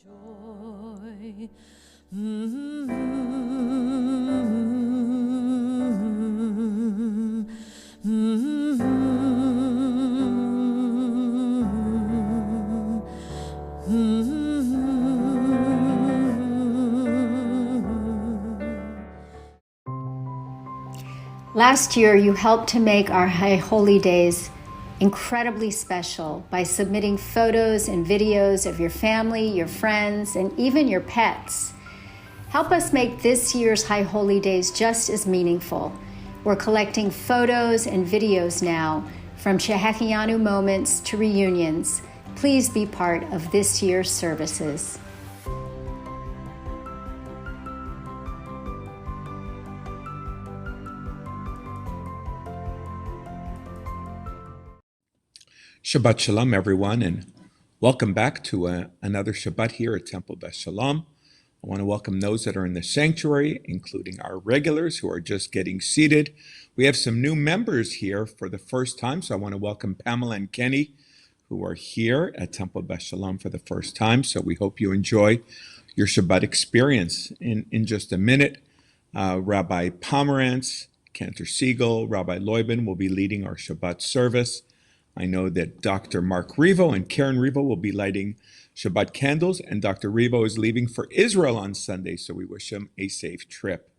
Joy. Last year, you helped to make our High Holy Days incredibly special by submitting photos and videos of your family, your friends, and even your pets. Help us make this year's High Holy Days just as meaningful. We're collecting photos and videos now, from Shehechianu moments to reunions. Please be part of this year's services. Shabbat Shalom, everyone, and welcome back to another Shabbat here at Temple Beth Shalom. I want to welcome those that are in the sanctuary, including our regulars who are just getting seated. We have some new members here for the first time, so I want to welcome Pamela and Kenny, who are here at Temple Beth Shalom for the first time. So we hope you enjoy your Shabbat experience. In just a minute, Rabbi Pomerantz, Cantor Siegel, Rabbi Leuben will be leading our Shabbat service. I know that Dr. Mark Revo and Karen Revo will be lighting Shabbat candles, and Dr. Revo is leaving for Israel on Sunday, so we wish him a safe trip.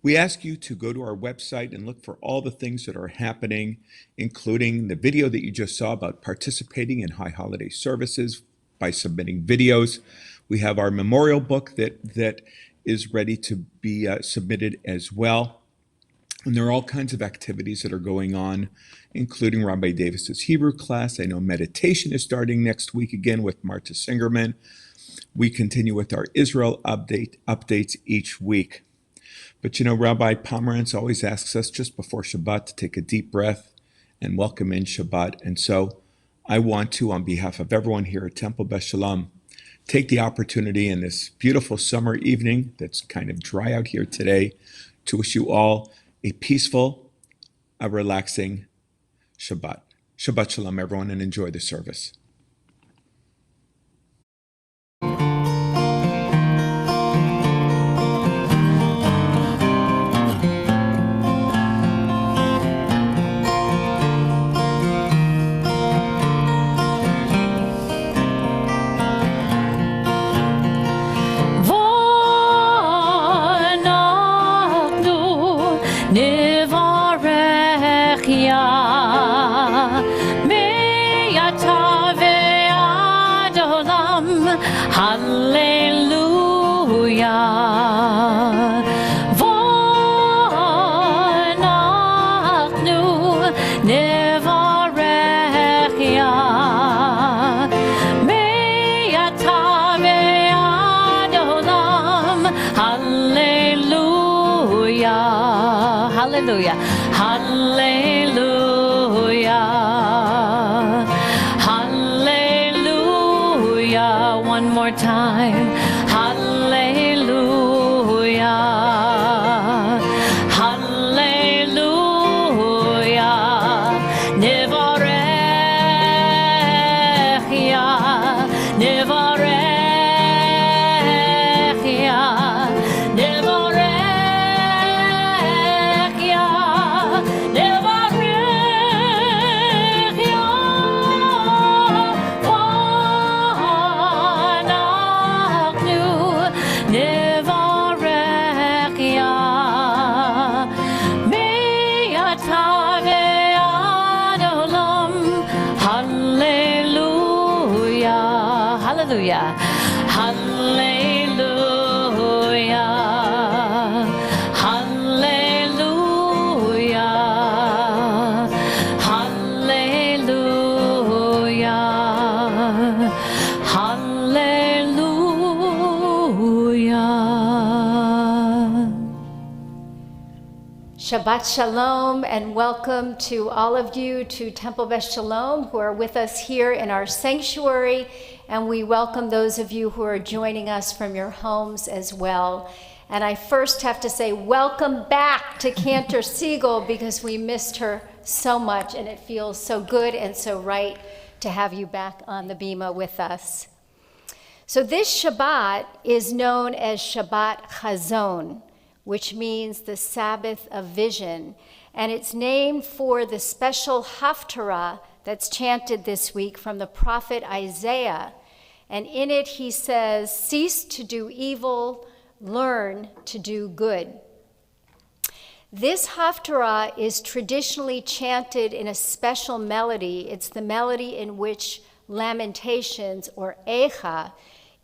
We ask you to go to our website and look for all the things that are happening, including the video that you just saw about participating in high holiday services by submitting videos. We have our memorial book that is ready to be submitted as well. And there are all kinds of activities that are going on, including Rabbi Davis's Hebrew class. I know meditation is starting next week again with Marta Singerman. We continue with our Israel updates each week. But you know, Rabbi Pomerantz always asks us just before Shabbat to take a deep breath and welcome in Shabbat. And so I want to, on behalf of everyone here at Temple Beth Shalom, take the opportunity in this beautiful summer evening that's kind of dry out here today to wish you all a peaceful, a relaxing Shabbat. Shabbat Shalom, everyone, and enjoy the service. Hallelujah. Hallelujah. Hallelujah. One more time. Hallelujah. Hallelujah. Nevarechia. Nevarechia. Hallelujah. Hallelujah. Hallelujah. Hallelujah. Hallelujah. Shabbat Shalom, and welcome to all of you to Temple Beth Shalom who are with us here in our sanctuary. And we welcome those of you who are joining us from your homes as well. And I first have to say welcome back to Cantor Siegel, because we missed her so much, and it feels so good and so right to have you back on the bima with us. So this Shabbat is known as Shabbat Chazon, which means the Sabbath of vision. And it's named for the special Haftarah that's chanted this week from the prophet Isaiah. And in it he says, "Cease to do evil, learn to do good." This Haftarah is traditionally chanted in a special melody. It's the melody in which Lamentations, or Eicha,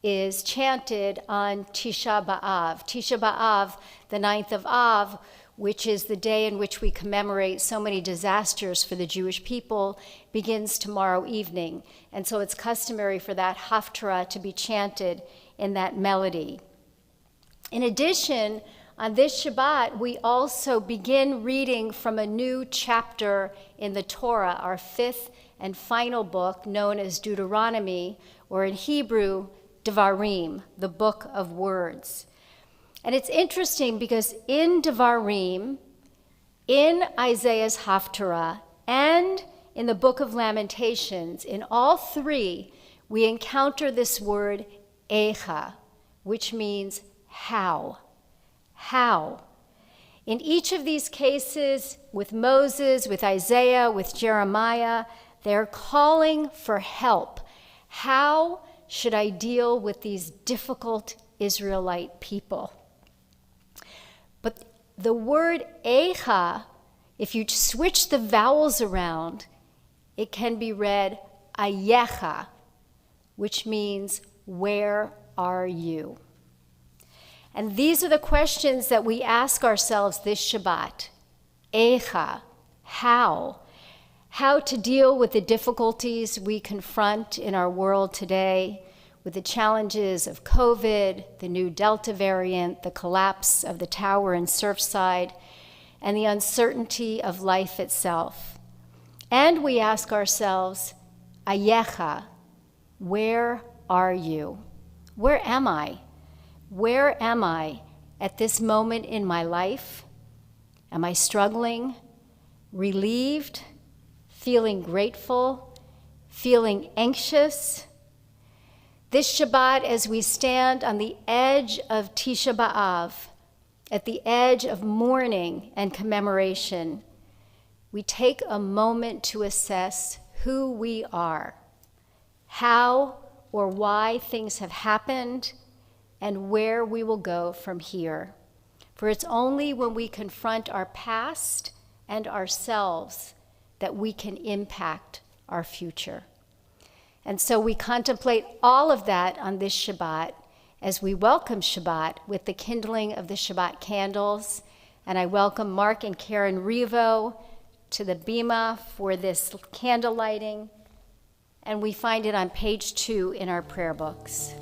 is chanted on Tisha B'Av. Tisha B'Av, the 9th of Av, which is the day in which we commemorate so many disasters for the Jewish people, begins tomorrow evening. And so it's customary for that Haftarah to be chanted in that melody. In addition, on this Shabbat, we also begin reading from a new chapter in the Torah, our 5th and final book, known as Deuteronomy, or in Hebrew, Devarim, the book of words. And it's interesting because in Devarim, in Isaiah's Haftarah, and in the book of Lamentations, in all three, we encounter this word Eicha, which means how. How? In each of these cases, with Moses, with Isaiah, with Jeremiah, they're calling for help. How should I deal with these difficult Israelite people? But the word Eicha, if you switch the vowels around, it can be read Ayecha, which means, where are you? And these are the questions that we ask ourselves this Shabbat. Eicha, how? How to deal with the difficulties we confront in our world today, with the challenges of COVID, the new Delta variant, the collapse of the tower in Surfside, and the uncertainty of life itself. And we ask ourselves, Ayecha, where are you? Where am I? Where am I at this moment in my life? Am I struggling, relieved, feeling grateful, feeling anxious? This Shabbat, as we stand on the edge of Tisha B'Av, at the edge of mourning and commemoration, we take a moment to assess who we are, how or why things have happened, and where we will go from here. For it's only when we confront our past and ourselves that we can impact our future. And so we contemplate all of that on this Shabbat as we welcome Shabbat with the kindling of the Shabbat candles. And I welcome Mark and Karen Revo to the Bima for this candle lighting. And we find it on page 2 in our prayer books.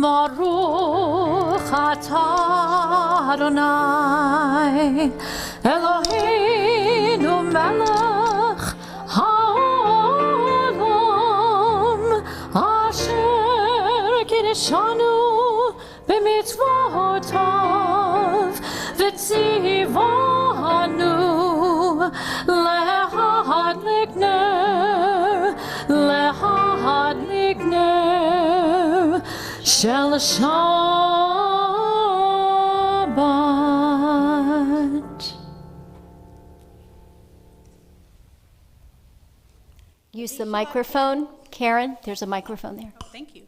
Baruch atah Adonai Eloheinu melech haolam asher kiddushanu b'mitzvotav v'tzivanu lehadlik ner shel Shabbat. Use the microphone. Karen, there's a microphone there. Oh, thank you.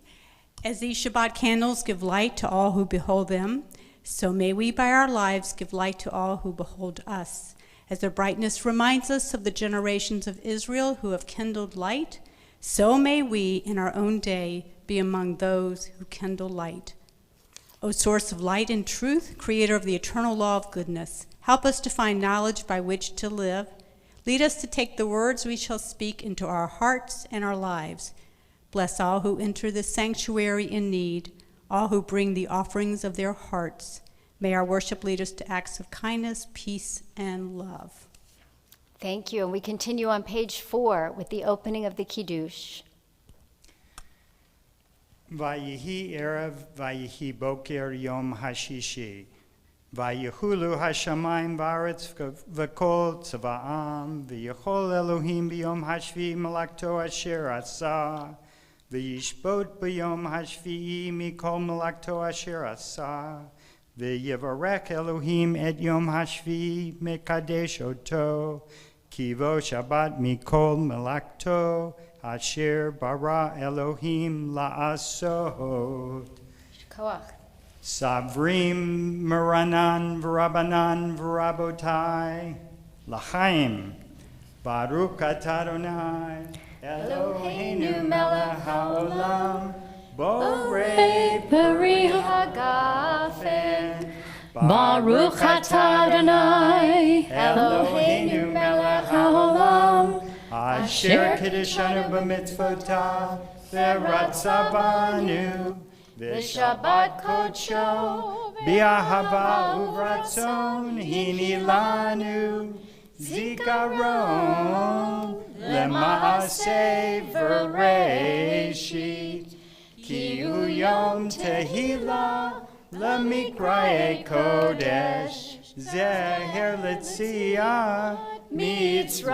As these Shabbat candles give light to all who behold them, so may we by our lives give light to all who behold us. As their brightness reminds us of the generations of Israel who have kindled light, so may we in our own day be among those who kindle light. O source of light and truth, creator of the eternal law of goodness, help us to find knowledge by which to live. Lead us to take the words we shall speak into our hearts and our lives. Bless all who enter this sanctuary in need, all who bring the offerings of their hearts. May our worship lead us to acts of kindness, peace, and love. Thank you. And we continue on page 4 with the opening of the Kiddush. Vayihi erev, vayihi boker yom hashishi. Vayihulu hashamayim v'aretz v'kol tzva'am, v'yichol Elohim b'yom hashvi malakto asher asa, v'yishbot b'yom hashvi'i mikol malakto asher asa, v'yivarech Elohim et yom hashvi mekadesh oto, kivo Shabbat mikol malakto asher bara Elohim la'asot. Koach. Savrim Maranan V'Rabanan V'Rabotai L'chaim Baruch Atah Adonai Eloheinu melech haolam Borei Peri Hagafen. Baruch atah Adonai Eloheinu melech haolam Asher Kiddeshanu b'mitzvotav V'ratza banu V'Shabbat kodsho, b'ahava uvratzon, hini lanu, zikaron, lema'aseh v'reishit, ki hu yom tehila, lemikraye kodesh, zeher l'tziyah mitzrayim,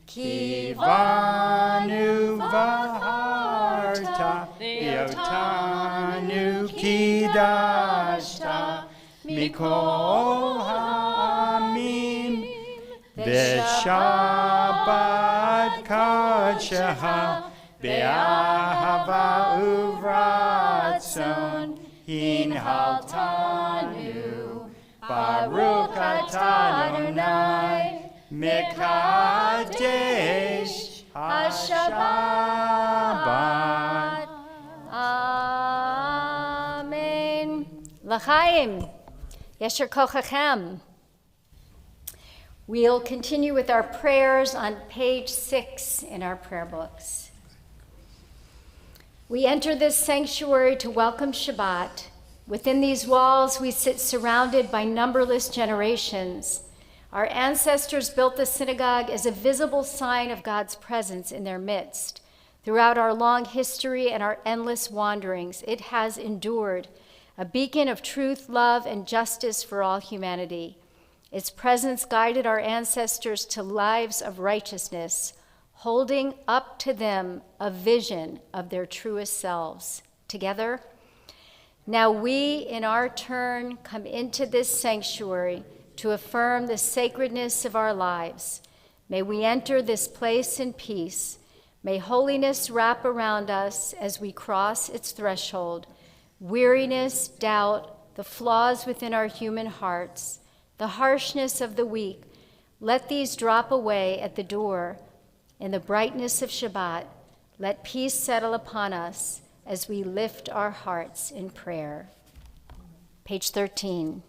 kivanu v'harta, Yotanu kidashta mikol ha'amim B'Shabbat kadsheha B'ahava uvratzon Hinhaltanu Baruch atah Adonai Mekadesh HaShabbat. Amen. L'chaim. Yesher kochachem. We'll continue with our prayers on page 6 in our prayer books. We enter this sanctuary to welcome Shabbat. Within these walls, we sit surrounded by numberless generations. Our ancestors built the synagogue as a visible sign of God's presence in their midst. Throughout our long history and our endless wanderings, it has endured, a beacon of truth, love, and justice for all humanity. Its presence guided our ancestors to lives of righteousness, holding up to them a vision of their truest selves. Together, now we, in our turn, come into this sanctuary to affirm the sacredness of our lives. May we enter this place in peace. May holiness wrap around us as we cross its threshold. Weariness, doubt, the flaws within our human hearts, the harshness of the weak, let these drop away at the door. In the brightness of Shabbat, let peace settle upon us as we lift our hearts in prayer. Page 13.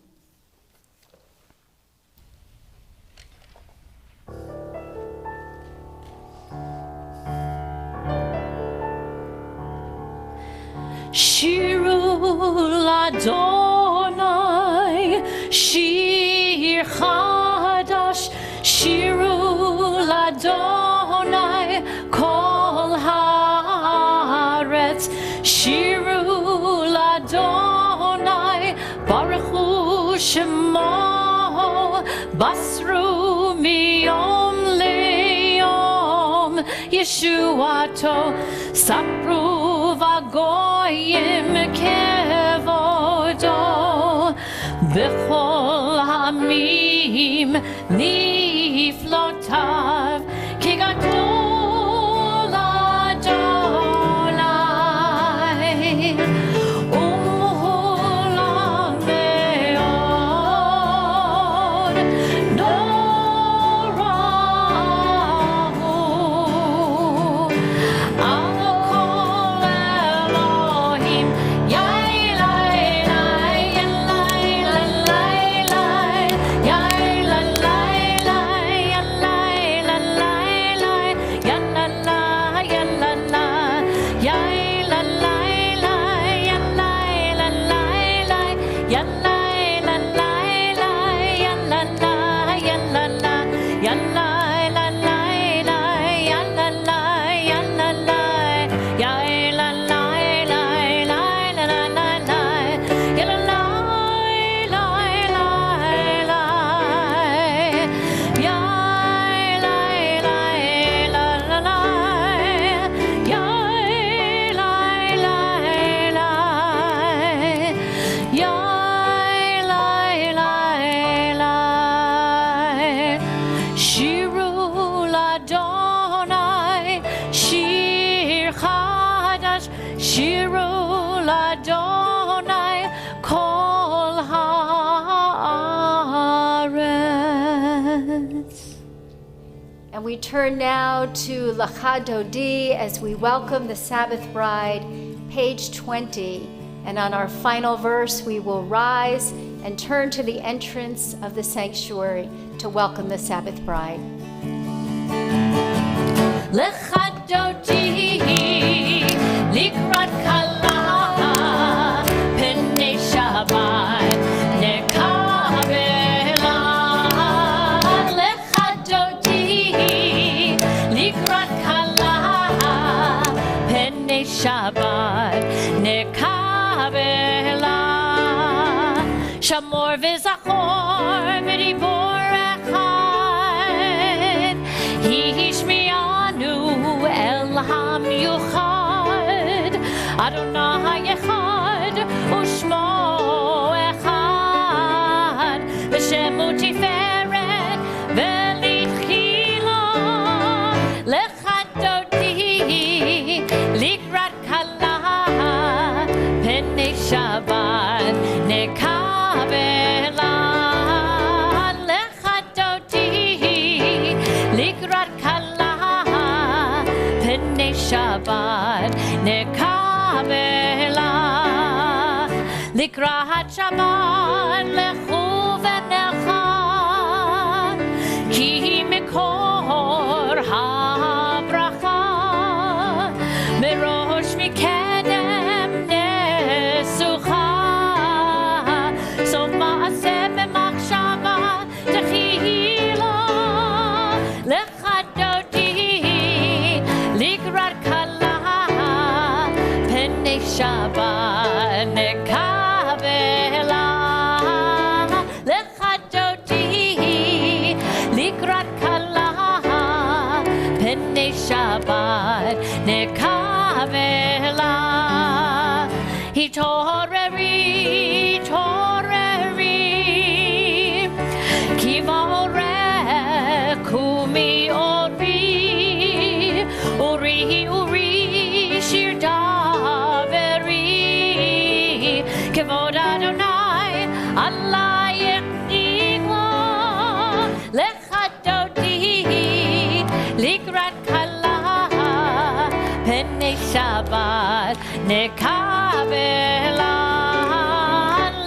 Shirul Adonai, Shir Chadash, Shirul Adonai, Kol Haaretz, Shirul Adonai, Baruch Hu Shemo, Basru Miyom Leyom, Yeshuato, Sapru Vagoyim Kevodo, B'chol Hamim Niflotav, Ki Gadol Adonai, U'olam Me'od, Norahu, Al-Kol Elohim, Yai Lai Lai, Yai Lai Lai Lai, Yai Lai Lai Lai, And we turn now to Lecha Dodi as we welcome the Sabbath bride, page 20. And on our final verse, we will rise and turn to the entrance of the sanctuary to welcome the Sabbath bride. Lecha Dodi, likrat kala, penei Shabbat, nekabela. Lecha Dodi, likrat kala, penei Shabbat, nekabela. Shamor v'zachor v'dibor echad, hishmi'anu el ha'miyuchad, Adonai echad u'shmo echad, v'shemu tiferet v'litchila. Lecha Dodi, likrat kala, penei Shabbat, nekabela. Lecha Dodi, likrat kala, penei Shabbat, nekabela. Likrat Shabbat, lechu v'necha, ki mikor habracha, merosh mikedem nesucha, so ma'aseh b'machshava techila. Lecha Dodi, likrat kala, penei Shabbat, nekabela. Lecha Dodi, likrat kala, penei Shabbat, nekabela. Hitoreri, toreri, kivoreh kumi ori, uri, uri, shir daveri, kevod Adonai, Allah yechnigla. Lecha Dodi, likrat kala, penei Shabbat, nekabela.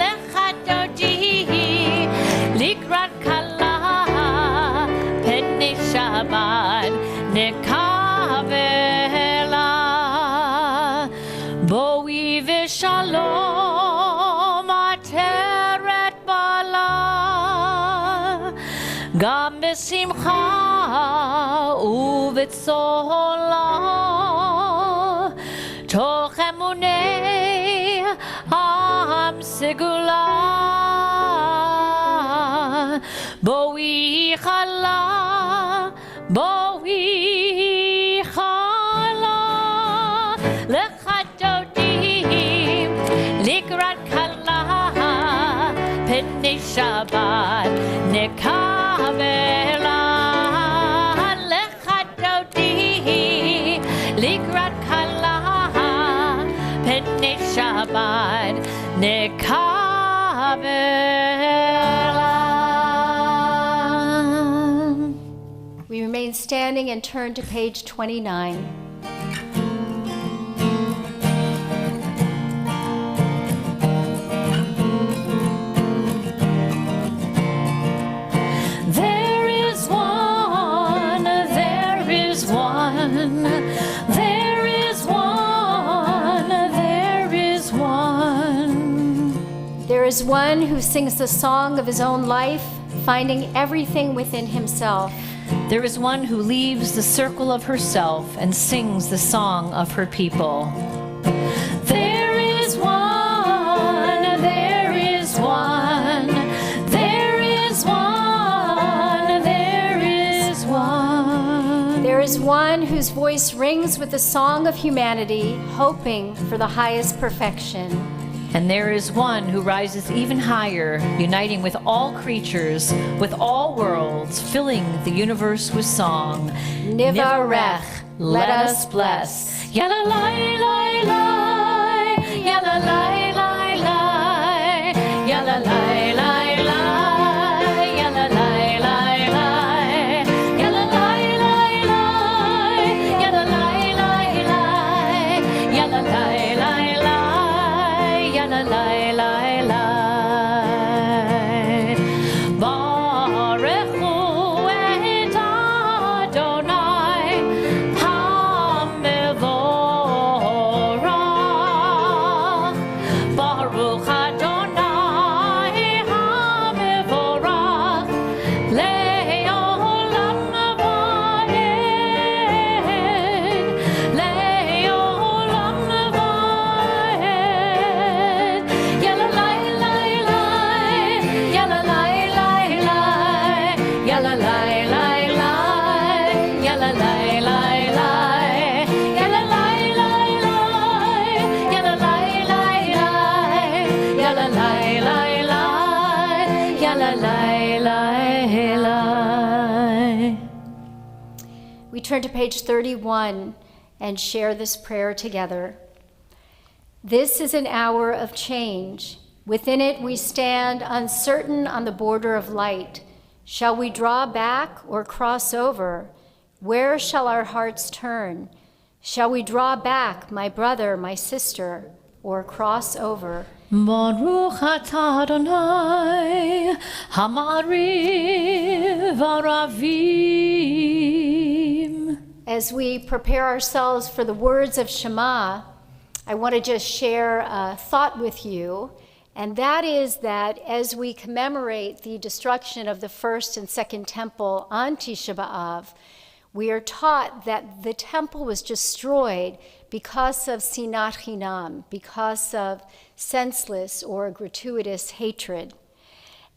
Lecha Dodi, likrat kala, penei Shabbat, nekabela. Boi v'shalom ateret bala, gam b'simcha u'v'tzola, toch emunei am segula. Boi chala, boi chala. Lecha Dodi, likrat kala, penei Shabbat, nekabela. Lecha Dodi, likrat kala, penei Shabbat, nekabela. We remain standing and turn to page 29. There is one, there is one, there is one, there is one. There is one who sings the song of his own life, finding everything within himself. There is one who leaves the circle of herself and sings the song of her people. There is one, there is one, there is one, there is one. There is one whose voice rings with the song of humanity, hoping for the highest perfection. And there is one who rises even higher, uniting with all creatures, with all worlds, filling the universe with song. Nivarech, let us bless. Yalla lai lai lai, yalla lai lai lai, yalla lai lai lai, yalla lai lai lai, yalla lai lai lai, yalla lai lai lai, yalla lai lai lai, yalla lai lai lai. Barechu et Adonai HaMevorach. Baruch Adonai HaMevorach Le'olam va'ed, Le'olam va'ed. Yalla lai lai lai, yalla lai lai lai, yalla lai lai lai, yalla lai lai lai, yalla lai lai lai, yalla lai lai lai, yalla lai lai lai, yalla lai lai lai. We turn to page 31 and share this prayer together. This is an hour of change. Within it we stand uncertain on the border of light. Shall we draw back or cross over? Where shall our hearts turn? Shall we draw back, my brother, my sister, or cross over? Baruch atah Adonai Hamariv Aravim. As we prepare ourselves for the words of Shema, I want to just share a thought with you, and that is that as we commemorate the destruction of the first and second temple on Tisha B'Av, we are taught that the temple was destroyed because of sinat chinam, because of senseless or gratuitous hatred.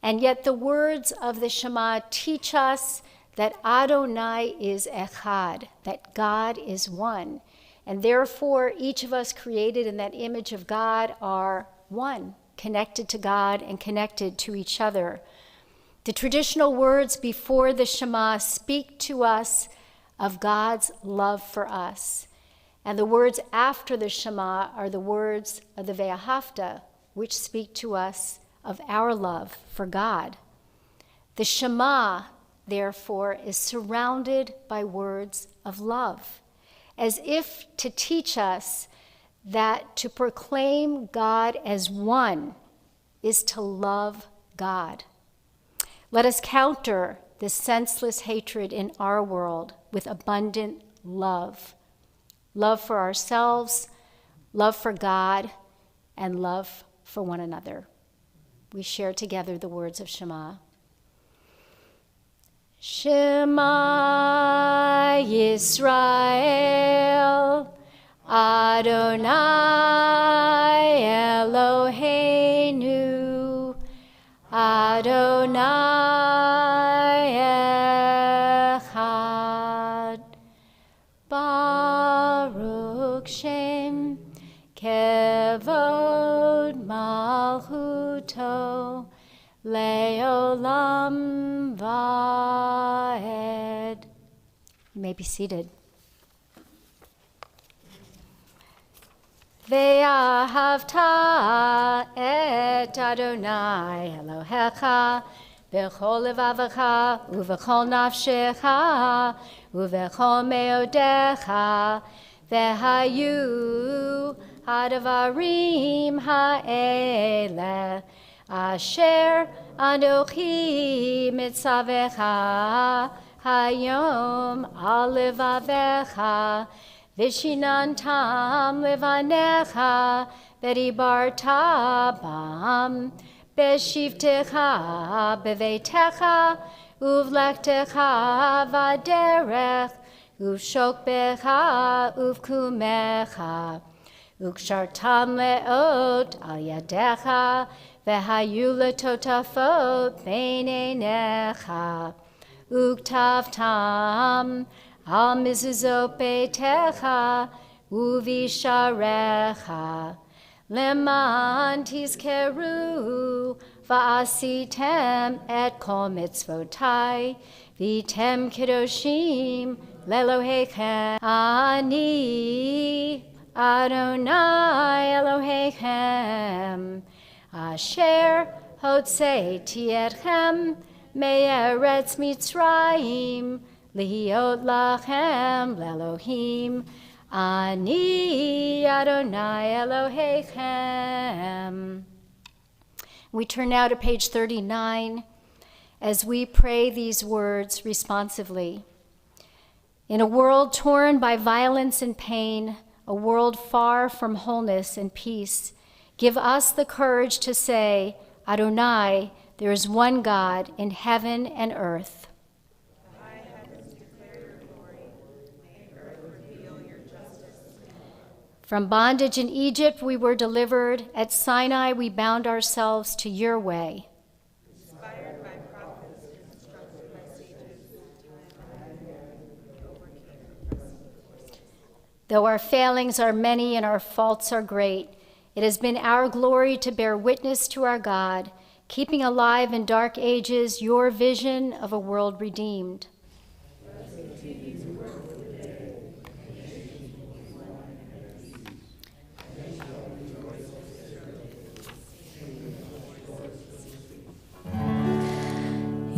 And yet the words of the Shema teach us that Adonai is echad, that God is one. And therefore, each of us created in that image of God are one, connected to God and connected to each other. The traditional words before the Shema speak to us of God's love for us. And the words after the Shema are the words of the Ve'ahavta, which speak to us of our love for God. The Shema, therefore, is surrounded by words of love, as if to teach us that to proclaim God as one is to love God. Let us counter this senseless hatred in our world with abundant love. Love for ourselves, love for God, and love for one another. We share together the words of Shema. Shema Yisrael, Adonai Eloheinu, Adonai Echad. Baruch Shem Kevod Malchuto Leolam Vaed. You may be seated. Ve'ahavta et Adonai Elohecha b'chol levavecha uv'chol nafshecha uv'chol meodecha ve'hayu hadavarim ha'eleh asher anochi mitzavecha hayom al levavecha vishinantam levanecha v'dibarta bam b'shivtecha b'veitecha uvlektecha vaderech, uvshokbecha uvkumecha, ukshartam leot al yadecha, vehayu letotafot beinenecha, uktavtam al mizuzot beitecha, uvisharecha, leman tizkeru, va'asitem et kol mitzvotai, vitem kedoshim lelohechem. Ani Adonai Elohechem, asher hotzeti etchem me'eretz Mitzrayim, lihiot lachem lelohim. Ani Adonai Elohechem. We turn now to page 39 as we pray these words responsively. In a world torn by violence and pain, a world far from wholeness and peace, give us the courage to say, Adonai, there is one God in heaven and earth. From bondage in Egypt we were delivered. At Sinai we bound ourselves to your way. Inspired by prophets, instructed by sages, Though our failings are many and our faults are great, it has been our glory to bear witness to our God, keeping alive in dark ages your vision of a world redeemed.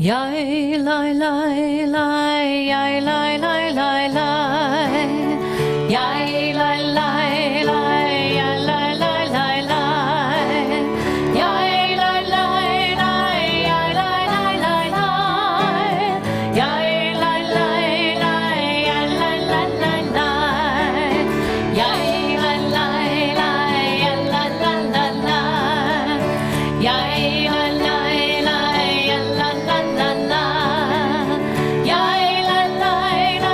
Yai lai lai lai, yai lai lai lai lai, yai lai lai lai, yai lai lai lai lai, yai lai lai lai, yai lai lai lai lai, yai lai lai lai, yai lai lai lai lai, yai lai lai lai,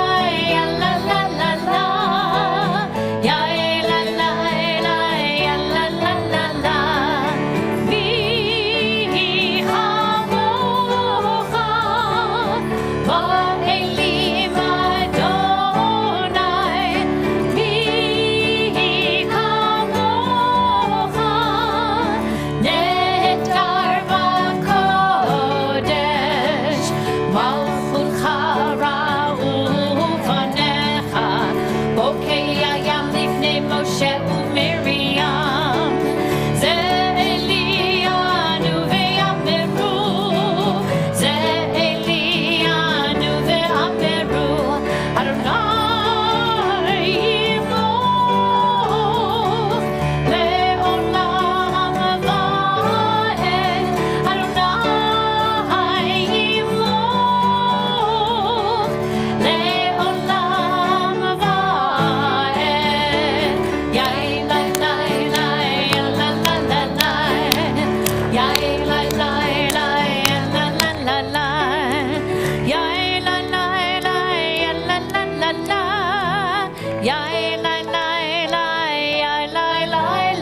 yai lai lai lai lai,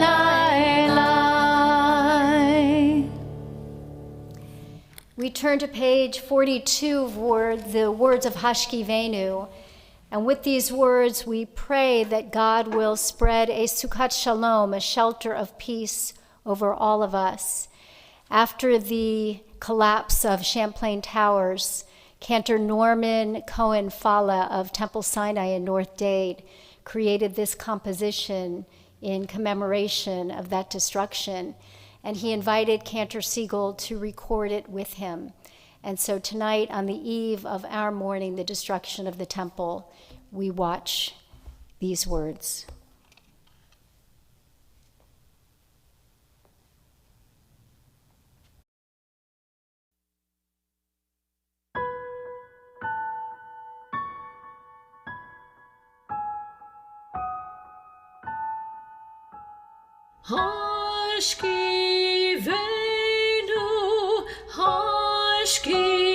yai lai lai. We turn to page 42 for the words of Hashkivenu. And with these words, we pray that God will spread a Sukkot Shalom, a shelter of peace over all of us. After the collapse of Champlain Towers, Cantor Norman Cohen Fala of Temple Sinai in North Dade created this composition in commemoration of that destruction. And he invited Cantor Siegel to record it with him. And so tonight, on the eve of our mourning the destruction of the temple, we watch these words. Hashkivenu, Hashkivenu.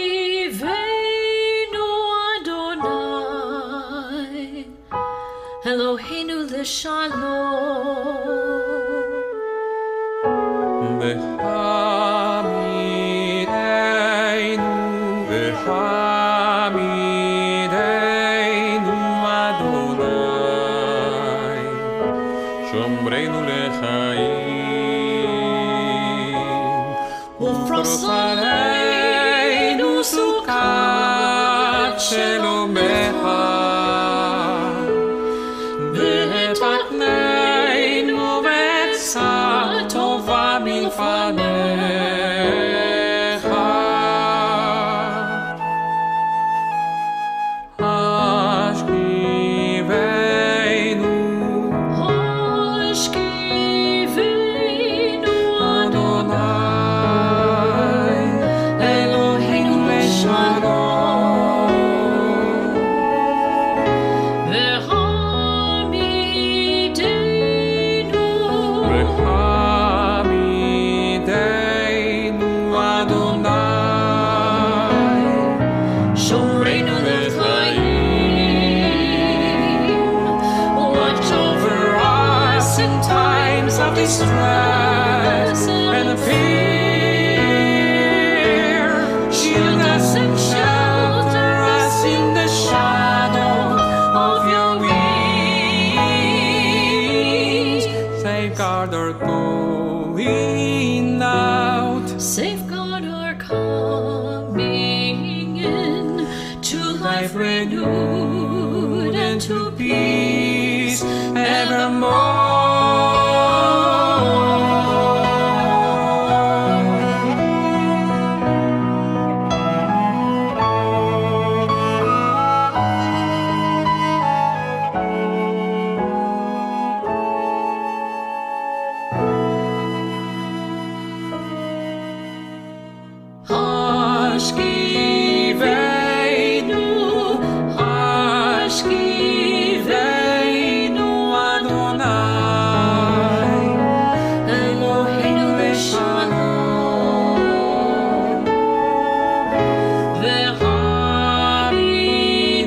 לשלום. וחמידנו, וחמידנו אדוני, שומרנו לחיים, ופרוס עלינו סוכת שלומך, ותתננו עצה טובה מלפניך. השכיבנו, השכיבנו אדוני, אלוהינו לשלום. והעמידנו, וחמידנו אדוני, שומרנו לחיים. Watch over us in times of distress and fear. Shield us and shelter us in the shadow of your wings. safeguard our going out, Safeguard our coming in to life renewed and to peace evermore. השכיבנו, השכיבנו אדוני, אלוהינו לשלום.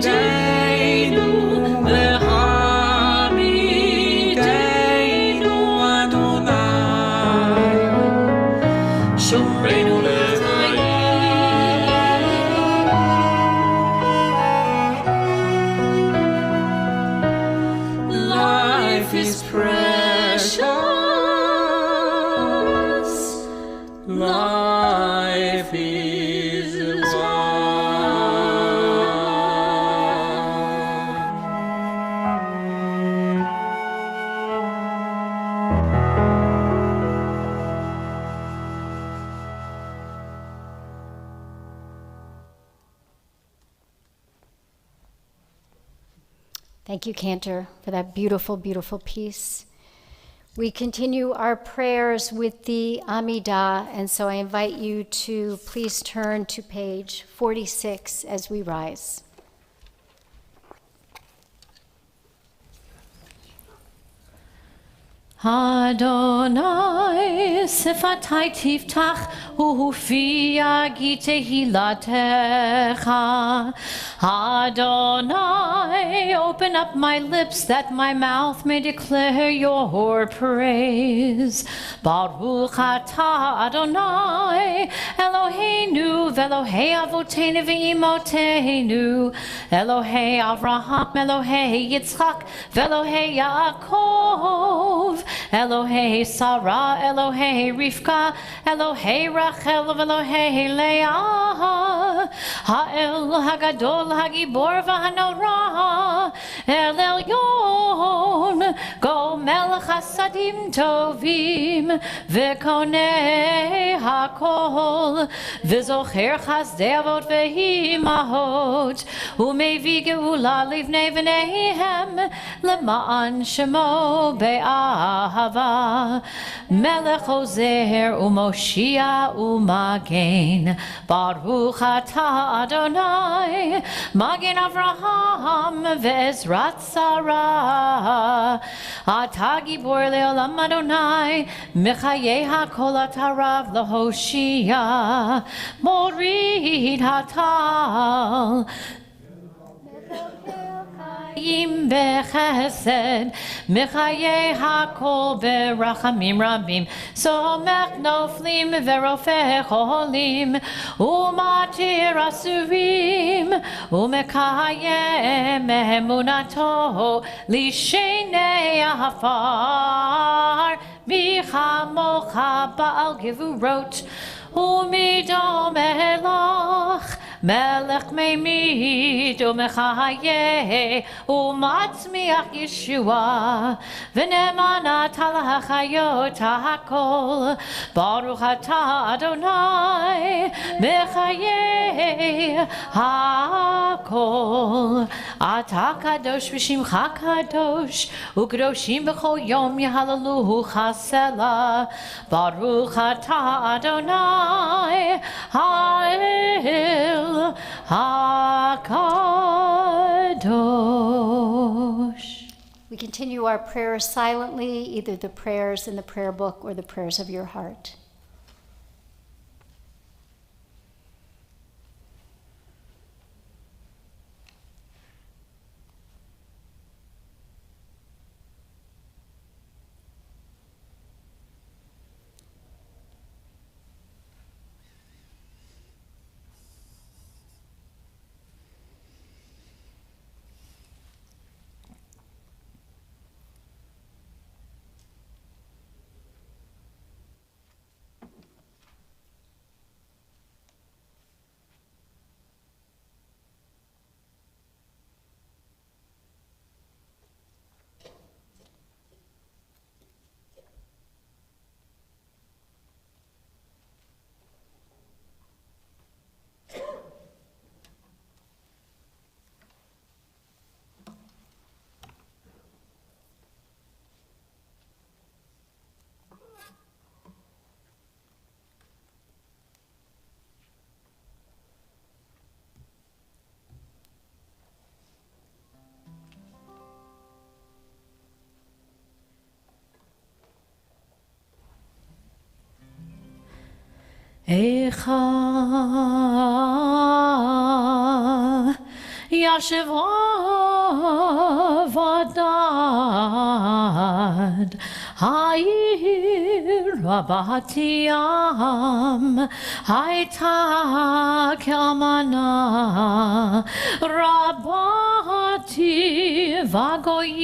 והעמידנו, והעמידנו אדוני, שומרנו לחיים. Life is precious. Life is Thank you, Cantor, for that beautiful, beautiful piece. We continue our prayers with the Amidah, and so I invite you to please turn to page 46 as we rise. Adonai, Sifatai Tiftach, Uhufi Yagi Tehilatecha. Adonai, open up my lips that my mouth may declare your praise. Baruch atah Adonai, Eloheinu, Velohei Avoteinu Ve'imoteinu, Elohei Avraham, Elohei Yitzchak, Velohei Yaakov, Elohei Sarah, Elohei Rivka, Elohei Rachel, Elohei Leah, Ha'el Hagadol, Hagibor V'Hanora, El Elyon, Go Melech Hasadim Tovim, V'konei Hakol, V'zocher Chazdei Avot V'himahot, U'mevi Geula Livnei V'neihem, L'ma'an Shemo Be'ahava, Melech Ozer U'Moshia U'Magen, Baruch atah Adonai, Magen Avraham Ve'ezrat Sarah, Atah Gibor Le'olam Adonai, Mechayei HaKol Atarav L'Hoshia, Morid Hatal, חיים בחסד, מחיי הכל ברחמים רבים, סומך נופלים ורופא חולים, ומתיר אסורים, ומקיים אמונתו לשני עפר. מי כמוך בעל גבורות ומדומה לך, מלך ממית ומחיה ומצמיח ישועה, ונאמנת על החיות הכל. ברוך אתה אדוני מחיי הכל. אתה קדוש ושמך קדוש, וקדושים בכל יום יהללוך סלה. ברוך אתה אדוני האל HaKadosh. We continue our prayers silently, either the prayers in the prayer book or the prayers of your heart. איכה ישבה ודד העיר רבת ים, הייתה כאלמנה רבתי וגויים,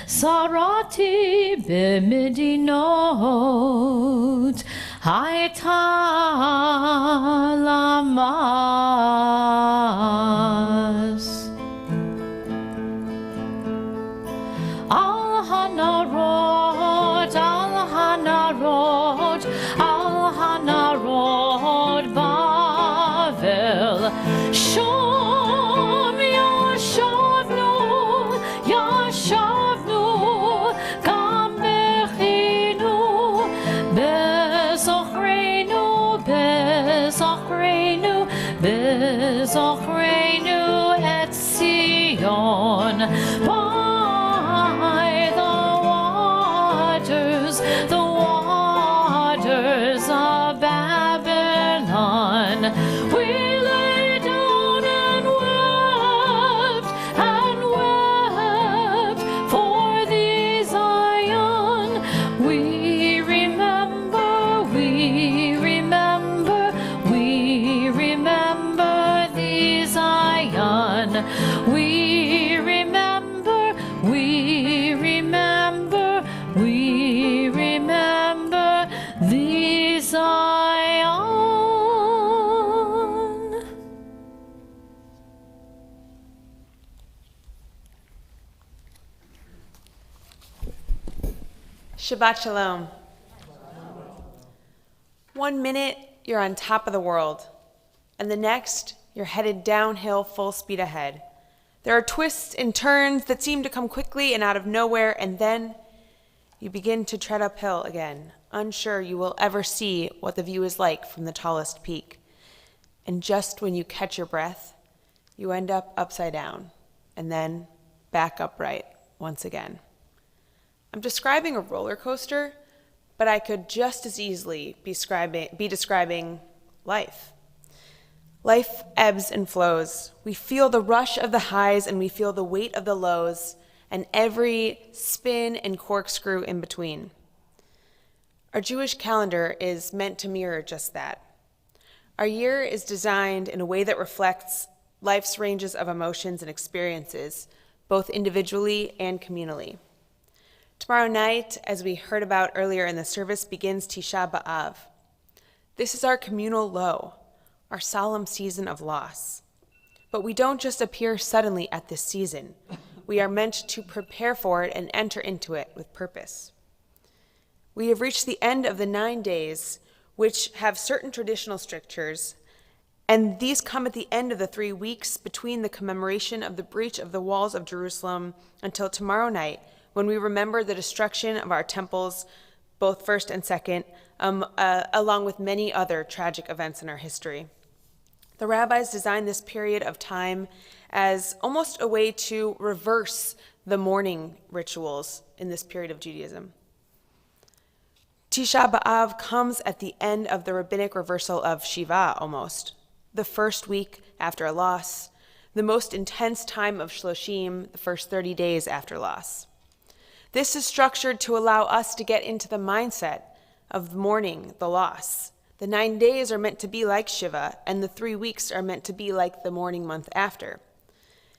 שרתי במדינות, הייתה למס. על הנרות, על הנרות, על הנרות בבל, שום ישבנו, ישבנו, גם בכינו, בזוכרנו, בזוכרנו, בזוכרנו את ציון. The waters of Babylon, we lay down and wept for thee, Zion. We remember, we remember, we remember thee, Zion. We remember, we remember, we remember thee, Zion. Shabbat Shalom. 1 minute, you're on top of the world, and the next, you're headed downhill full speed ahead. There are twists and turns that seem to come quickly and out of nowhere, and then you begin to tread uphill again, unsure you will ever see what the view is like from the tallest peak. And just when you catch your breath, you end up upside down, and then back upright once again. I'm describing a roller coaster, but I could just as easily be describing life. Life ebbs and flows. We feel the rush of the highs and we feel the weight of the lows and every spin and corkscrew in between. Our Jewish calendar is meant to mirror just that. Our year is designed in a way that reflects life's ranges of emotions and experiences, both individually and communally. Tomorrow night, as we heard about earlier in the service, begins Tisha B'Av. This is our communal low, our solemn season of loss. But we don't just appear suddenly at this season. We are meant to prepare for it and enter into it with purpose. We have reached the end of the 9 days, which have certain traditional strictures, and these come at the end of the 3 weeks between the commemoration of the breach of the walls of Jerusalem until tomorrow night, when we remember the destruction of our temples, both first and second, along with many other tragic events in our history. The rabbis designed this period of time as almost a way to reverse the mourning rituals in this period of Judaism. Tisha B'Av comes at the end of the rabbinic reversal of Shiva, almost, the first week after a loss, the most intense time of Shloshim, the first 30 days after loss. This is structured to allow us to get into the mindset of mourning the loss. The 9 days are meant to be like Shiva, and the 3 weeks are meant to be like the mourning month after.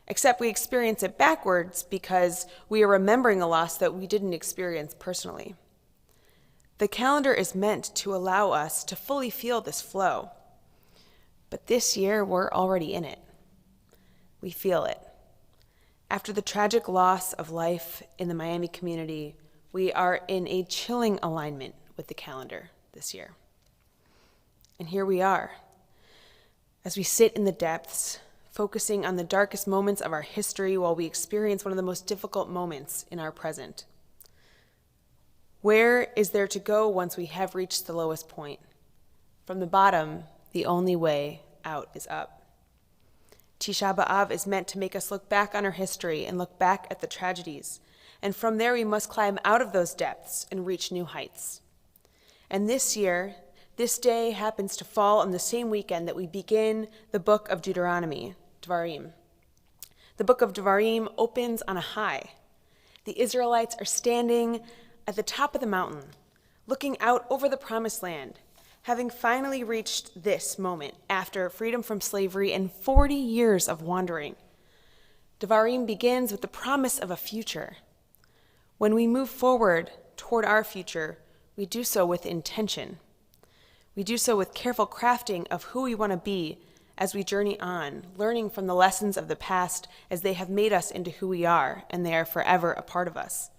Except we experience it backwards because we are remembering a loss that we didn't experience personally. The calendar is meant to allow us to fully feel this flow. But this year, we're already in it. We feel it. After the tragic loss of life in the Miami community, we are in a chilling alignment with the calendar this year. And here we are, as we sit in the depths, focusing on the darkest moments of our history while we experience one of the most difficult moments in our present. Where is there to go once we have reached the lowest point? From the bottom, the only way out is up. Tisha B'Av is meant to make us look back on our history and look back at the tragedies. And from there, we must climb out of those depths and reach new heights. And this year, this day happens to fall on the same weekend that we begin the book of Deuteronomy, Devarim. The book of Devarim opens on a high. The Israelites are standing at the top of the mountain, looking out over the promised land, having finally reached this moment after freedom from slavery and 40 years of wandering. Devarim begins with the promise of a future. When we move forward toward our future, we do so with intention. We do so with careful crafting of who we want to be as we journey on, learning from the lessons of the past as they have made us into who we are, and they are forever a part of us.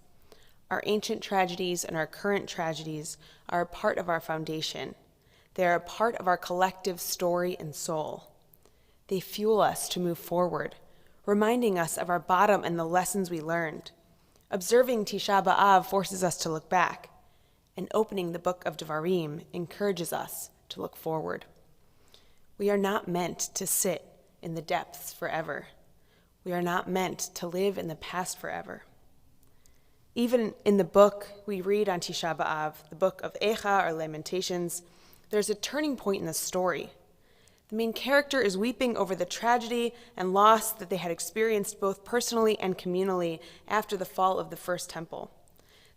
Our ancient tragedies and our current tragedies are a part of our foundation. They are a part of our collective story and soul. They fuel us to move forward, reminding us of our bottom and the lessons we learned. Observing Tisha B'Av forces us to look back, and opening the book of Devarim encourages us to look forward. We are not meant to sit in the depths forever. We are not meant to live in the past forever. Even in the book we read on Tisha B'Av, the book of Echa or Lamentations, there's a turning point in the story. The main character is weeping over the tragedy and loss that they had experienced both personally and communally after the fall of the first temple.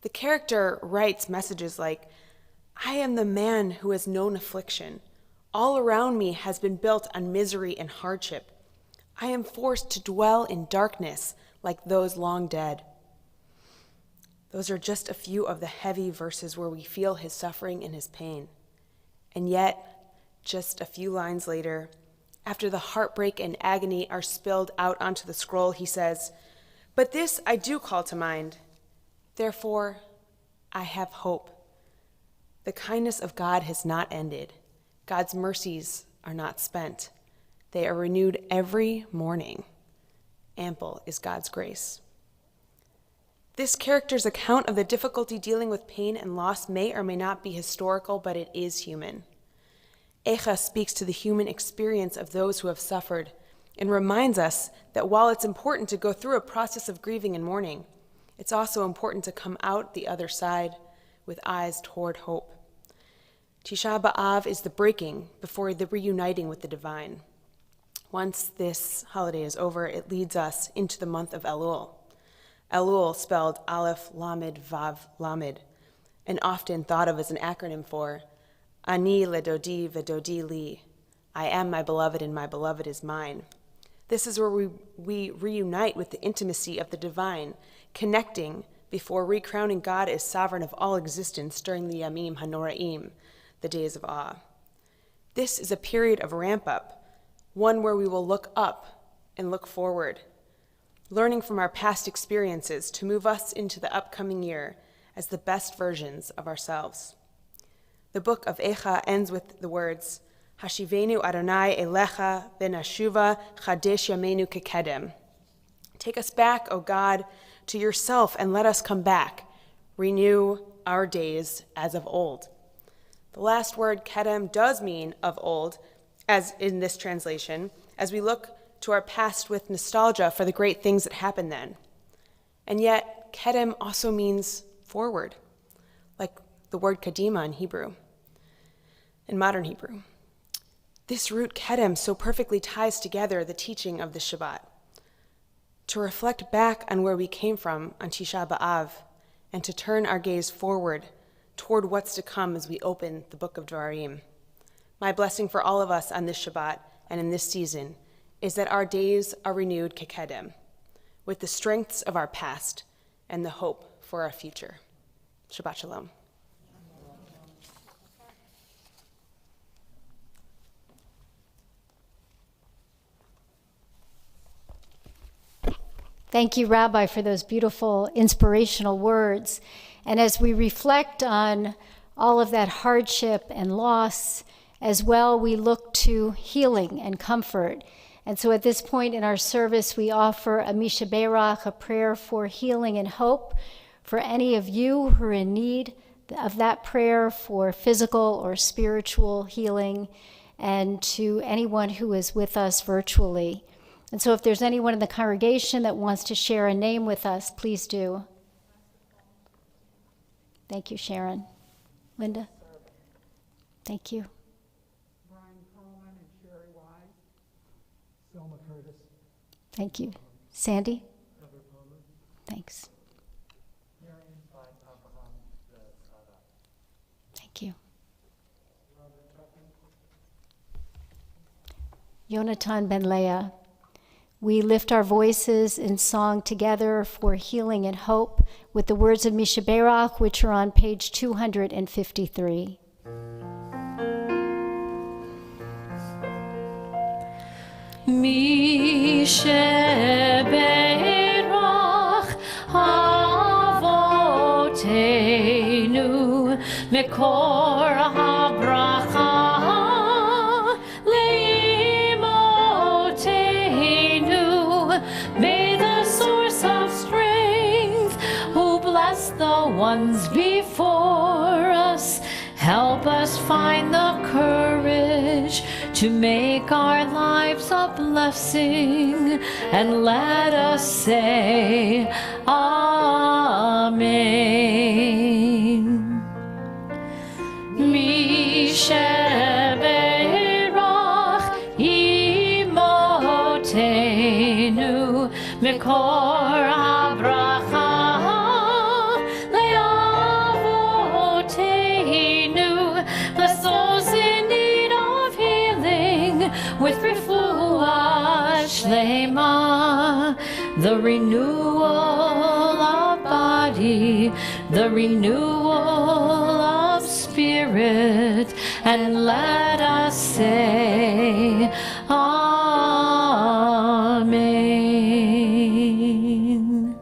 The character writes messages like, "I am the man who has known affliction. All around me has been built on misery and hardship. I am forced to dwell in darkness like those long dead." Those are just a few of the heavy verses where we feel his suffering and his pain. And yet, just a few lines later, after the heartbreak and agony are spilled out onto the scroll, he says, "But this I do call to mind. Therefore, I have hope. The kindness of God has not ended. God's mercies are not spent. They are renewed every morning. Ample is God's grace." This character's account of the difficulty dealing with pain and loss may or may not be historical, but it is human. Echa speaks to the human experience of those who have suffered and reminds us that while it's important to go through a process of grieving and mourning, it's also important to come out the other side with eyes toward hope. Tisha B'Av is the breaking before the reuniting with the divine. Once this holiday is over, it leads us into the month of Elul. Elul, spelled Aleph Lamed Vav Lamed, and often thought of as an acronym for Ani ledodi vedodi li. I am my beloved and my beloved is mine. This is where we reunite with the intimacy of the divine, connecting before recrowning God as sovereign of all existence during the Yamim Hanoraim, the days of awe. This is a period of ramp up, one where we will look up and look forward, learning from our past experiences to move us into the upcoming year as the best versions of ourselves. The book of Echa ends with the words, Hashivenu Adonai Elecha Benashuva Chadesh Yamenu Kekedem. Take us back, O God, to yourself and let us come back. Renew our days as of old. The last word, kedem, does mean of old, as in this translation, as we look to our past with nostalgia for the great things that happened then. And yet, kedem also means forward, like the word kadima in Hebrew, in modern Hebrew. This root kedem so perfectly ties together the teaching of the Shabbat. To reflect back on where we came from on Tisha B'Av, and to turn our gaze forward toward what's to come as we open the book of Dvarim. My blessing for all of us on this Shabbat and in this season is that our days are renewed kekedem, with the strengths of our past and the hope for our future. Shabbat Shalom. Thank you, Rabbi, for those beautiful, inspirational words. And as we reflect on all of that hardship and loss, as well, we look to healing and comfort. And so at this point in our service, we offer a Misha Berach, a prayer for healing and hope for any of you who are in need of that prayer for physical or spiritual healing, and to anyone who is with us virtually. And so if there's anyone in the congregation that wants to share a name with us, please do. Thank you, Sharon. Linda? Thank you. Brian Coleman and Sherry Wise. Selma Curtis. Thank you. Sandy? Thanks. Thank you. Yonatan Ben Leah. We lift our voices in song together for healing and hope with the words of Misha Berach, which are on page 253. Misha Berach Avotenu Mekor HaBracha May the source of strength, who bless the ones before us, help us find the courage to make our lives a blessing, and let us say, Amen. Misha Berach Imotenu Mekor HaBracha Le'avotenu. Bless those in need of healing with refuah shlema, the renewal of body, the renewal of spirit, and let us say, Amen.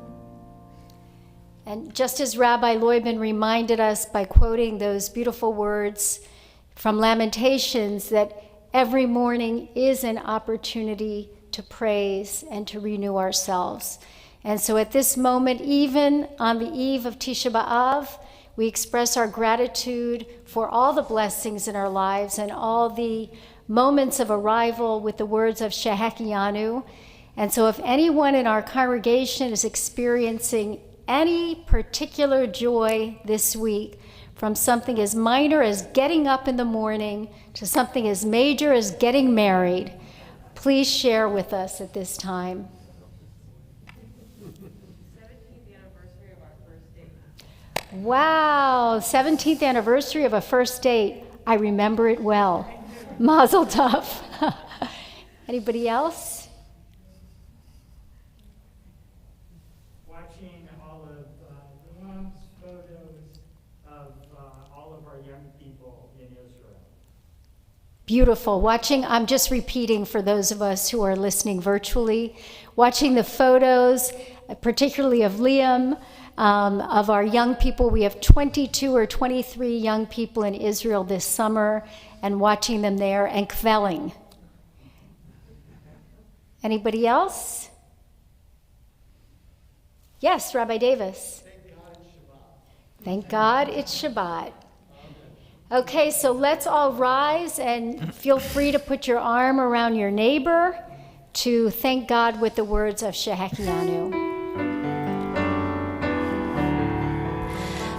And just as Rabbi Loibin reminded us by quoting those beautiful words from Lamentations, that every morning is an opportunity to praise and to renew ourselves. And so at this moment, even on the eve of Tisha B'Av, we express our gratitude for all the blessings in our lives and all the moments of arrival with the words of Shehekianu. And so if anyone in our congregation is experiencing any particular joy this week, from something as minor as getting up in the morning to something as major as getting married, please share with us at this time. 17th anniversary of our first date. Wow, 17th anniversary of a first date. I remember it well. Mazel tov. Anybody else? Watching all of Liam's photos of all of our young people in Israel. Beautiful. Watching, I'm just repeating for those of us who are listening virtually, watching the photos, particularly of Liam, of our young people. We have 22 or 23 young people in Israel this summer, and watching them there and kvelling. Anybody else? Yes, Rabbi Davis. Thank God it's Shabbat. Okay, so let's all rise and feel free to put your arm around your neighbor to thank God with the words of Shehekianu.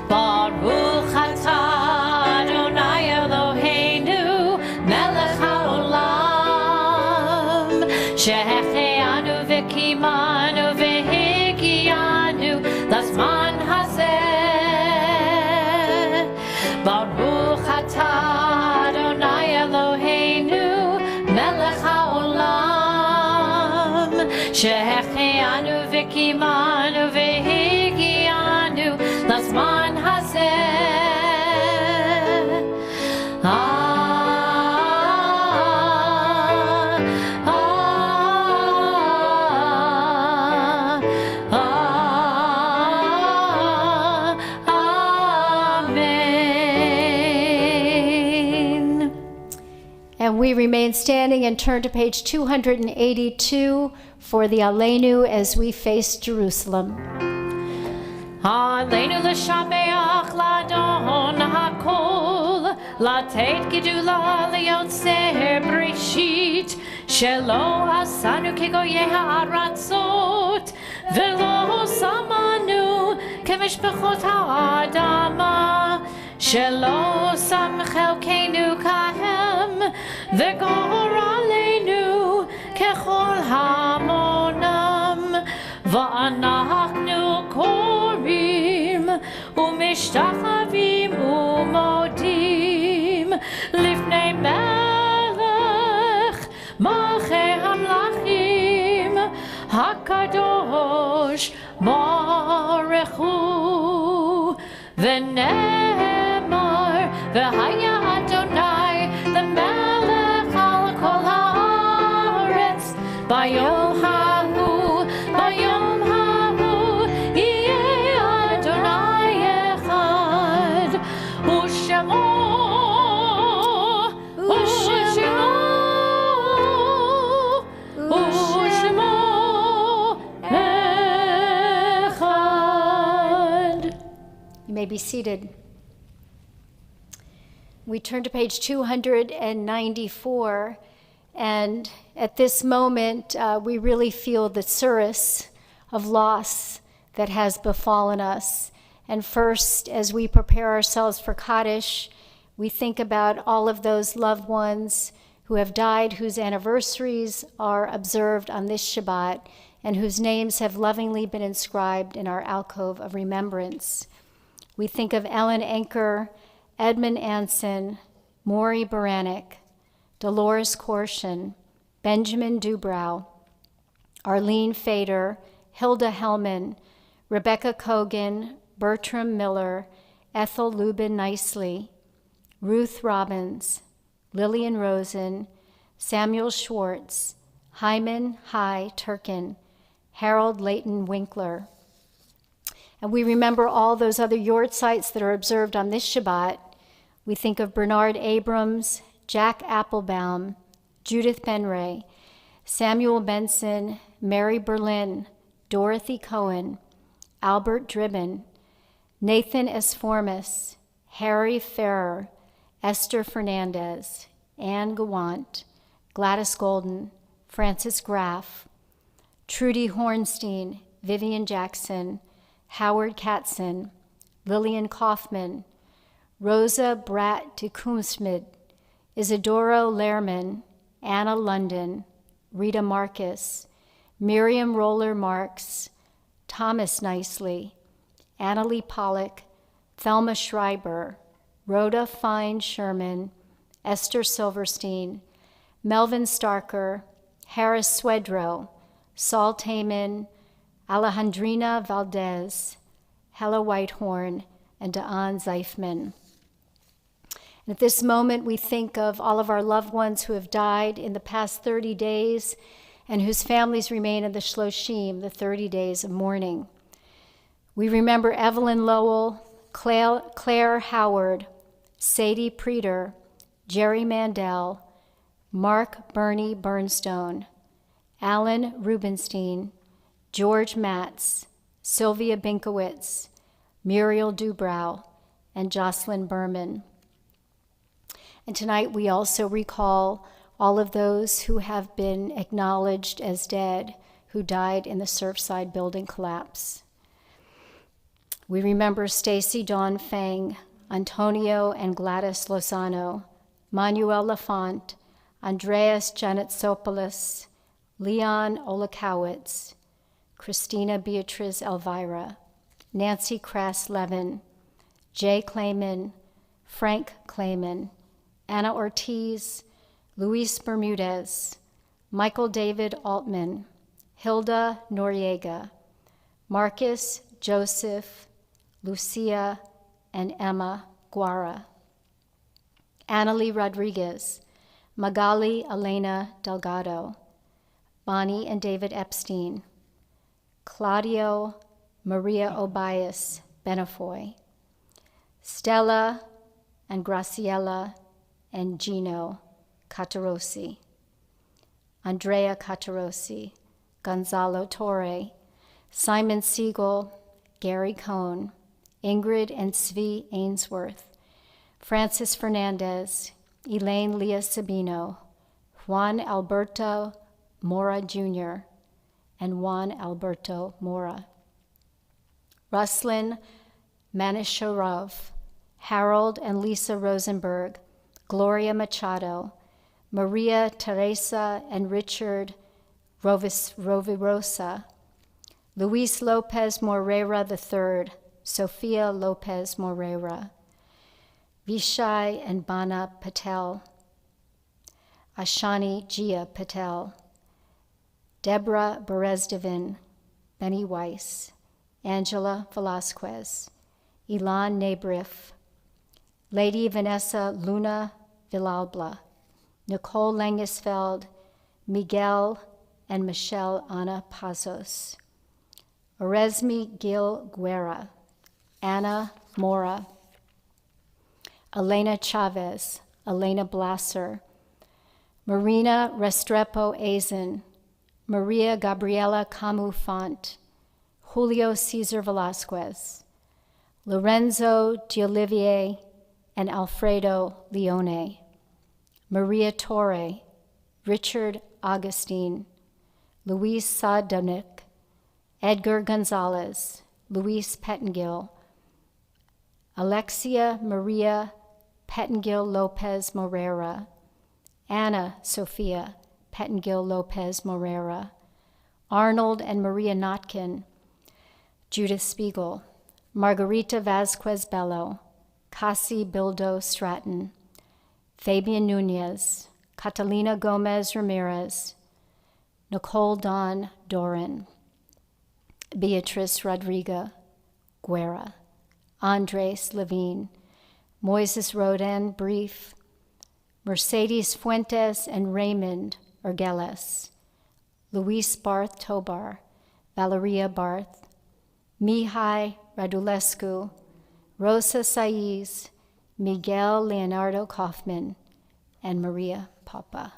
Baruch atah Adonai Eloheinu melech haolam shehechianu v'kimanu v'higianu lazman hazeh. Baruch atah Adonai Eloheinu melech haolam shehechianu v'kimanu v'higianu lazman hazeh. Amen. And we remain standing and turn to page 282 for the Aleinu as we face Jerusalem. Aleinu l'shabeach l'adon hakol, latet gedula liotzer brishit, shelo asanu kegoyeh ha'aratzot, velo samanu kemishpachot ha'adama, shelo sam chelkenu kahem, v'gor aleinu kechol hamonam, va'anachnu korim umishtachavim umodim lifnei melech malchei hamlachim hakadosh baruch hu v'nemar v'haya Adonai l'melech al kol haaretz bayom hahu bayom hahu yeh Adonai echad u'shemo echad. You may be seated. We turn to page 294, and at this moment, we really feel the tsuris of loss that has befallen us. And first, as we prepare ourselves for Kaddish, we think about all of those loved ones who have died, whose anniversaries are observed on this Shabbat, and whose names have lovingly been inscribed in our alcove of remembrance. We think of Ellen Anker, Edmund Anson, Maury Baranek, Dolores Korshin, Benjamin Dubrow, Arlene Fader, Hilda Hellman, Rebecca Kogan, Bertram Miller, Ethel Lubin Nicely, Ruth Robbins, Lillian Rosen, Samuel Schwartz, Hyman Hai Turkin, Harold Leighton Winkler. And we remember all those other yort sites that are observed on this Shabbat. We think of Bernard Abrams, Jack Applebaum, Judith Benray, Samuel Benson, Mary Berlin, Dorothy Cohen, Albert Dribbin, Nathan Esformis, Harry Ferrer, Esther Fernandez, Anne Gawant, Gladys Golden, Francis Graff, Trudy Hornstein, Vivian Jackson, Howard Katzen, Lillian Kaufman, Rosa Bratt de Kumsmid, Isidoro Lehrman, Anna London, Rita Marcus, Miriam Roller Marks, Thomas Nicely, Annalie Pollock, Thelma Schreiber, Rhoda Fine Sherman, Esther Silverstein, Melvin Starker, Harris Swedrow, Saul Taman, Alejandrina Valdez, Hella Whitehorn, and Daan Zeifman. And at this moment, we think of all of our loved ones who have died in the past 30 days and whose families remain in the Shloshim, the 30 days of mourning. We remember Evelyn Lowell, Claire Howard, Sadie Preeter, Jerry Mandel, Mark Bernie Bernstone, Alan Rubenstein, George Matz, Sylvia Binkowitz, Muriel Dubrow, and Jocelyn Berman. And tonight we also recall all of those who have been acknowledged as dead, who died in the Surfside building collapse. We remember Stacy Dawn Fang, Antonio and Gladys Lozano, Manuel Lafont, Andreas Janetsopoulos, Leon Olakowicz, Christina Beatriz Elvira, Nancy Crass Levin, Jay Clayman, Frank Clayman, Anna Ortiz, Luis Bermudez, Michael David Altman, Hilda Noriega, Marcus Joseph, Lucia, and Emma Guara, Annalie Rodriguez, Magali Elena Delgado, Bonnie and David Epstein, Claudio Maria Obias Benefoy, Stella and Graciela and Gino Catarossi, Andrea Catarossi, Gonzalo Torre, Simon Siegel, Gary Cohn, Ingrid and Svi Ainsworth, Francis Fernandez, Elaine Leah Sabino, Juan Alberto Mora Jr., and Juan Alberto Mora, Ruslin Manishorov, Harold and Lisa Rosenberg, Gloria Machado, Maria Teresa and Richard Rovirosa, Luis Lopez Moreira III, Sofia Lopez Moreira, Vishai and Bana Patel, Ashani Gia Patel, Deborah Berezdevin, Benny Weiss, Angela Velasquez, Ilan Nabrif, Lady Vanessa Luna Villalba, Nicole Langesfeld, Miguel and Michelle Ana Pazos, Oresme Gil Guerra, Anna Mora, Elena Chavez, Elena Blasser, Marina Restrepo Azen, Maria Gabriela Camus Font, Julio Cesar Velasquez, Lorenzo Giolivier and Alfredo Leone, Maria Torre, Richard Augustine, Luis Sadonic, Edgar Gonzalez, Luis Pettengill, Alexia Maria Pettengill Lopez Morera, Anna Sophia Pettengill Lopez Morera, Arnold and Maria Notkin, Judith Spiegel, Margarita Vasquez Bello, Cassie Bildo Stratton, Fabian Nunez, Catalina Gomez Ramirez, Nicole Dawn Doran, Beatrice Rodrigo Guerra, Andres Levine, Moises Rodan Brief, Mercedes Fuentes and Raymond Urgeles, Luis Barth Tobar, Valeria Barth, Mihai Radulescu, Rosa Saiz, Miguel Leonardo Kaufman, and Maria Papa.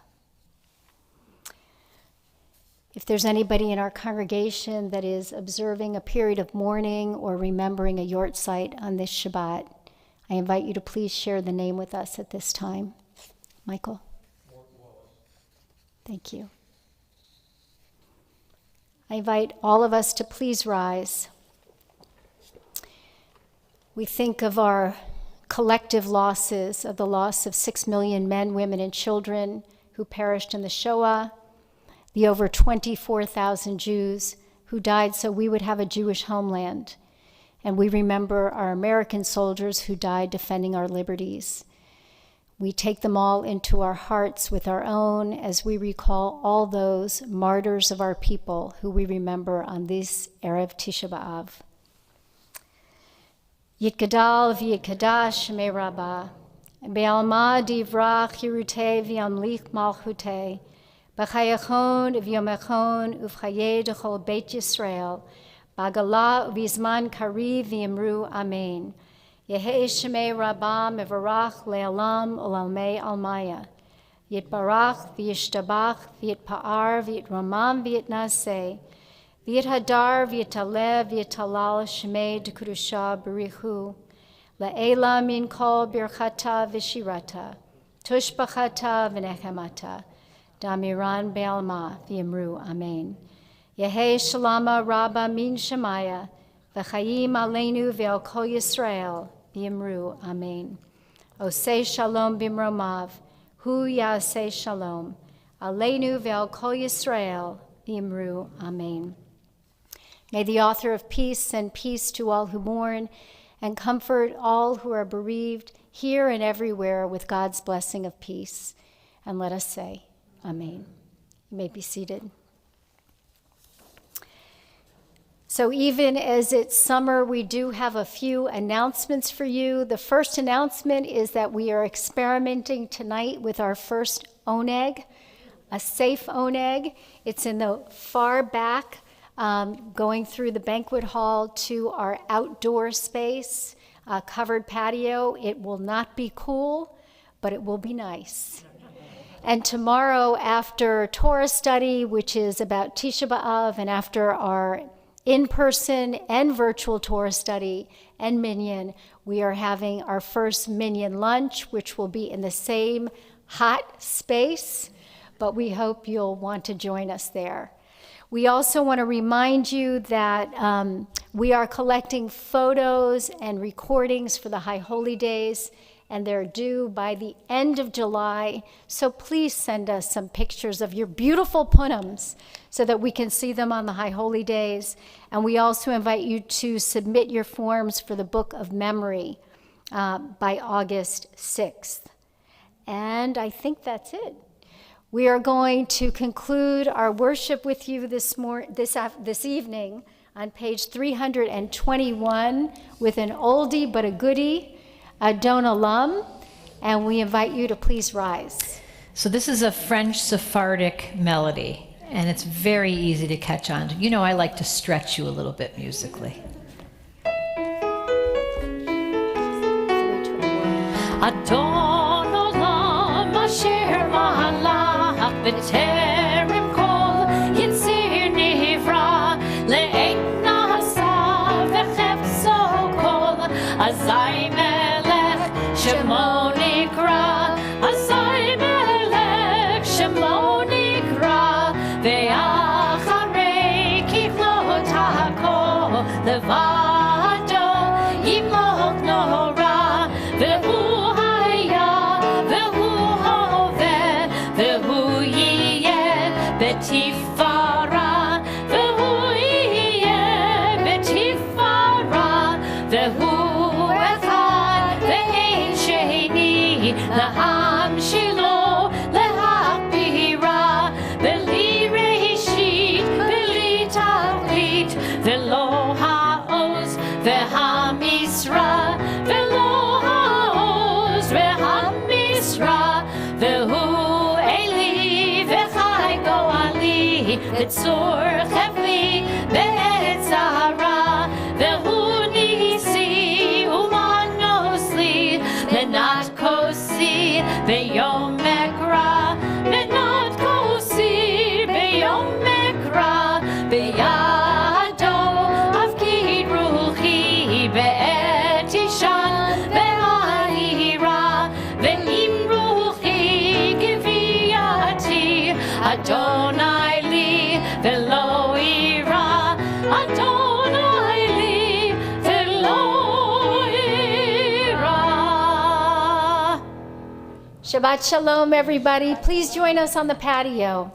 If there's anybody in our congregation that is observing a period of mourning or remembering a yortzeit on this Shabbat, I invite you to please share the name with us at this time. Michael? Thank you. I invite all of us to please rise. We think of our collective losses, of the loss of 6 million men, women, and children who perished in the Shoah, the over 24,000 Jews who died so we would have a Jewish homeland. And we remember our American soldiers who died defending our liberties. We take them all into our hearts with our own as we recall all those martyrs of our people who we remember on this Erev Tisha B'Av. Yitgadal v'yitkadash shemei Rabbah, be'alma divrach yirutei v'yamlich malchutei, b'chayachon v'yomechon uv'chayei d'chol Beit Yisrael, b'agala v'izman kariv v'yimru amen. Yehei shemei Rabbah mevarach le'alam u'lalmei almaya. Yitbarach v'yishtabach v'yitpa'ar v'yitramam v'yitnaseh. V'yithadar v'yitalev v'yitalal shemei d'kedusha b'richu. La'ela min kol birchata v'shirata. Tushbachata v'nechemata. Damiran be'alma v'yimru amen. Yehei shalama rabba min shemaya. V'chayim aleinu ve'al kol Yisrael. V'yimru amen. Osei shalom bimromav. Hu yaseh shalom. Aleinu ve'al kol Yisrael. V'yimru amen. May the author of peace send peace to all who mourn and comfort all who are bereaved here and everywhere with God's blessing of peace. And let us say, amen. You may be seated. So even as it's summer, we do have a few announcements for you. The first announcement is that we are experimenting tonight with our first oneg, a safe oneg. It's in the far back, going through the banquet hall to our outdoor space, covered patio. It will not be cool, but it will be nice. And tomorrow after Torah study, which is about Tisha B'Av, and after our in-person and virtual Torah study and minyan, we are having our first minyan lunch, which will be in the same hot space, but we hope you'll want to join us there. We also want to remind you that we are collecting photos and recordings for the High Holy Days, and they're due by the end of July. So please send us some pictures of your beautiful punams so that we can see them on the High Holy Days. And we also invite you to submit your forms for the Book of Memory by August 6th. And I think that's it. We are going to conclude our worship with you this evening on page 321 with an oldie but a goodie, Adon Olam, and we invite you to please rise. So this is a French Sephardic melody, and it's very easy to catch on to. You know, I like to stretch you a little bit musically. Adon Olam asher malach b'terem kol yitzir nivra le'et nasa v'chefzo kol azay melech shemo nikra azay melech shemo nikra ve'acharei kivlot hakol levado yimlok nora ve'hu Tifara, vehu yeh betifara, vehu echad ve'ein sheni, laham shilo lehapira, beli reishit, beli tachlit, velo ha'oz ve'hamisra, velo ha'oz ve'hamisra, vehu Tzor chevli be'etzara ve'hu nisi umanosli menat kosi be'yom mekra menat kosi be'yom mekra be'yado avkid ruchi be'et ishan be'ahira ve'im ruchi giviyati Adonai Velo ira, Adonai li, velo ira. Shabbat shalom, everybody. Please join us on the patio.